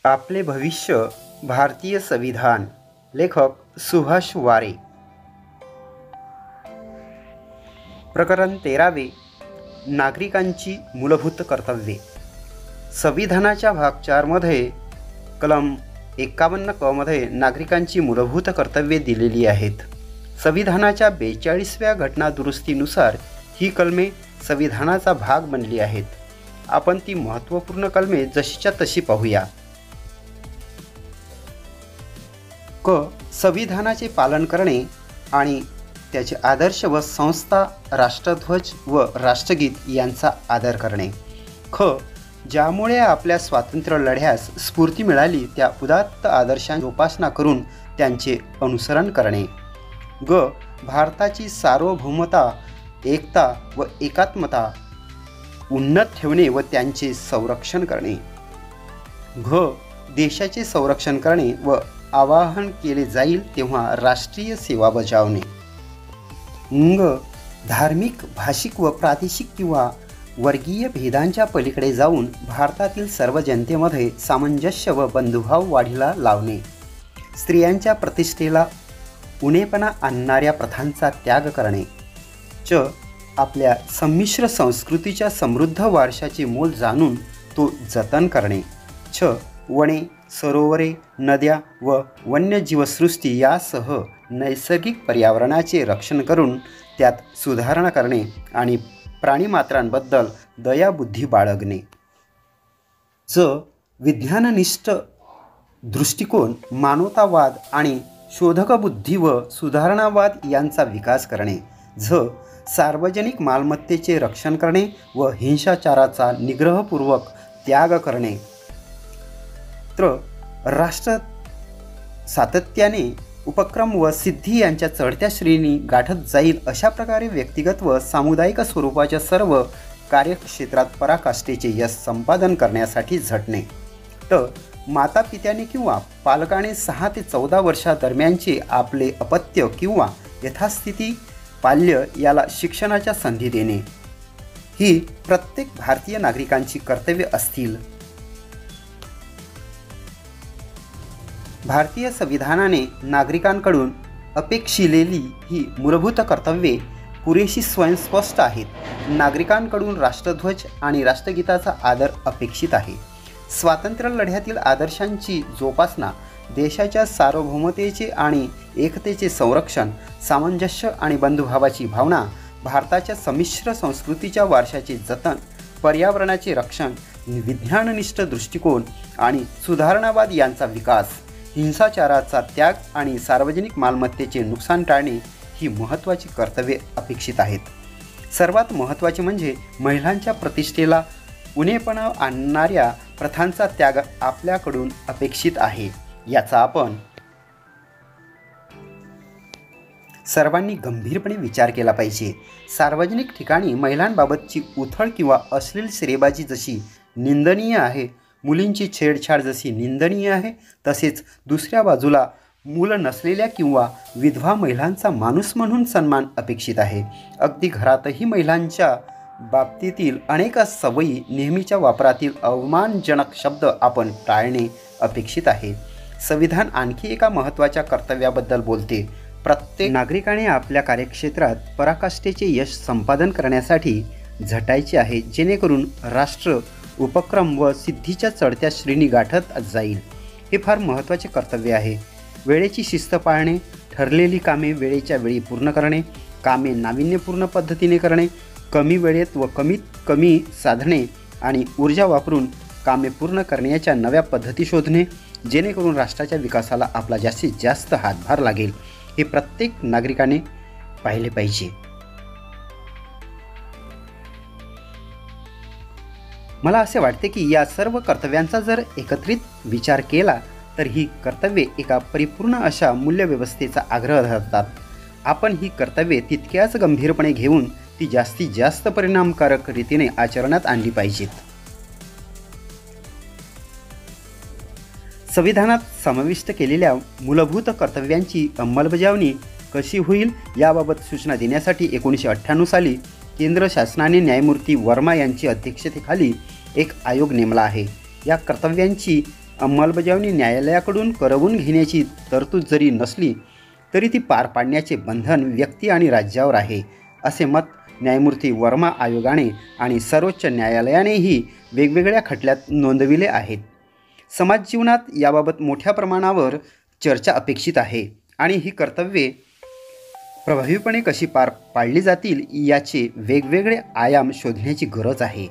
आपले भविष्य भारतीय संविधान. लेखक सुभाष वारे. प्रकरण 13. नागरिकांची मूलभूत कर्तव्ये. संविधानाच्या भाग 4 मध्ये कलम 51 क मध्ये नागरिकांची मूलभूत कर्तव्ये दिलेली आहेत. संविधानाच्या 42व्या घटना दुरुस्तीनुसार ही कलमे संविधानाचा भाग बनली आहेत. आपण ती महत्त्वपूर्ण कलमे जशीच्या तशी पाहूया. क. संविधानाचे पालन करणे आणि त्याचे आदर्श व संस्था, राष्ट्रध्वज व राष्ट्रगीत यांचा आदर करणे. ख. ज्यामुळे आपल्या स्वातंत्र्य लढ्यास स्फूर्ती मिळाली त्या उदात्त आदर्शांची जोपासना करून त्यांचे अनुसरण करणे. ग. भारताची सार्वभौमता, एकता व एकात्मता उन्नत ठेवणे व त्यांचे संरक्षण करणे. घ. देशाचे संरक्षण करणे व आवाहन केले जाईल तेव्हा राष्ट्रीय सेवा बजावणे. ङ. धार्मिक, भाषिक व प्रादेशिक किंवा वर्गीय भेदांच्या पलीकडे जाऊन भारतातील सर्व जनतेमध्ये सामंजस्य व बंधुभाव वाढीला लावणे. स्त्रियांच्या प्रतिष्ठेला उणेपणा आणणाऱ्या प्रथांचा त्याग करणे. च. आपल्या संमिश्र संस्कृतीच्या समृद्ध वारशाचे मोल जाणून तो जतन करणे. छ. वने, सरोवरे, नद्या व वन्यजीवसृष्टी यासह नैसर्गिक पर्यावरणाचे रक्षण करून त्यात सुधारणा करणे आणि प्राणीमात्रांबद्दल दयाबुद्धी बाळगणे. ज. विज्ञाननिष्ठ दृष्टिकोन, मानवतावाद आणि शोधकबुद्धी व सुधारणावाद यांचा विकास करणे. झ. सार्वजनिक मालमत्तेचे रक्षण करणे व हिंसाचाराचा निग्रहपूर्वक त्याग करणे. त्र. राष्ट्र सातत्याने उपक्रम व सिद्धी यांच्या चढत्या श्रेणी गाठत जाईल अशा प्रकारे व्यक्तिगत व सामुदायिक स्वरूपाच्या सर्व कार्यक्षेत्रात पराकाष्ठेचे यश संपादन करण्यासाठी झटणे. ट. मातापित्याने किंवा पालकाने 6 ते 14 वर्षादरम्यानचे आपले अपत्य किंवा यथास्थिती पाल्य याला शिक्षणाच्या संधी देणे ही प्रत्येक भारतीय नागरिकांची कर्तव्ये असतील. भारतीय संविधानाने नागरिकांकडून अपेक्षिलेली ही मूलभूत कर्तव्ये पुरेशी स्वयंस्पष्ट आहेत. नागरिकांकडून राष्ट्रध्वज आणि राष्ट्रगीताचा आदर अपेक्षित आहे. स्वातंत्र्य लढ्यातील आदर्शांची जोपासना, देशाच्या सार्वभौमतेचे आणि एकतेचे संरक्षण, सामंजस्य आणि बंधुभावाची भावना, भारताच्या संमिश्र संस्कृतीच्या वारशाचे जतन, पर्यावरणाचे रक्षण, विज्ञाननिष्ठ दृष्टिकोन आणि सुधारणावाद यांचा विकास, हिंसाचाराचा त्याग आणि सार्वजनिक मालमत्तेचे नुकसान टाळणे ही महत्त्वाची कर्तव्ये अपेक्षित आहेत. सर्वात महत्त्वाचे म्हणजे महिलांच्या प्रतिष्ठेला उणेपणा आणणाऱ्या प्रथांचा त्याग आपल्याकडून अपेक्षित आहे. याचा आपण सर्वांनी गंभीरपणे विचार केला पाहिजे. सार्वजनिक ठिकाणी महिलांबाबतची उथळ किंवा अश्लील श्रेयबाजी जशी निंदनीय आहे, मुलींची छेडछाड जशी निंदनीय आहे, तसेच दुसऱ्या बाजूला मुलं नसलेल्या किंवा विधवा महिलांचा माणूस म्हणून सन्मान अपेक्षित आहे. अगदी घरातही महिलांच्या बाबतीतील अनेक सवयी, नेहमीच्या वापरातील अवमानजनक शब्द आपण टाळणे अपेक्षित आहे. संविधान आणखी एका महत्त्वाच्या कर्तव्याबद्दल बोलते. प्रत्येक नागरिकाने आपल्या कार्यक्षेत्रात पराकाष्ठेचे यश संपादन करण्यासाठी झटायचे आहे, जेणेकरून राष्ट्र उपक्रम व सिद्धीच्या चढत्या श्रेणी गाठत जाईल. हे फार महत्त्वाचे कर्तव्य आहे. वेळेची शिस्त पाळणे, ठरलेली कामे वेळेच्या वेळी पूर्ण करणे, कामे नाविन्यपूर्ण पद्धतीने करणे, कमी वेळेत व कमीत कमी साधने आणि ऊर्जा वापरून कामे पूर्ण करण्याच्या नव्या पद्धती शोधणे, जेणेकरून राष्ट्राच्या विकासाला आपला जास्तीत जास्त हातभार लागेल, हे प्रत्येक नागरिकाने पाहिले पाहिजे. मला असे वाटते की या सर्व कर्तव्यांचा जर एकत्रित विचार केला तर ही कर्तव्ये एका परिपूर्ण अशा मूल्यव्यवस्थेचा आग्रह धरतात. आपण ही कर्तव्ये तितक्याच गंभीरपणे घेऊन ती जास्तीत जास्त परिणामकारक रीतीने आचरणात आणली पाहिजेत. संविधानात समाविष्ट केलेल्या मूलभूत कर्तव्यांची अंमलबजावणी कशी होईल याबाबत सूचना देण्यासाठी 1998 साली केंद्र शासनाने न्यायमूर्ती वर्मा यांची अध्यक्षतेखाली एक आयोग नेमला आहे. या कर्तव्यांची अंमलबजावणी न्यायालयाकडून करवून घेण्याची तरतूद जरी नसली तरी ती पार पाडण्याचे बंधन व्यक्ती आणि राज्यावर आहे, असे मत न्यायमूर्ती वर्मा आयोगाने आणि सर्वोच्च न्यायालयानेही वेगवेगळ्या खटल्यात नोंदविले आहेत. समाज जीवनात याबाबत मोठ्या प्रमाणावर चर्चा अपेक्षित आहे आणि ही कर्तव्ये प्रभावीपणे कशी पार पाडली जातील याचे वेगवेगळे आयाम शोधण्याची गरज आहे.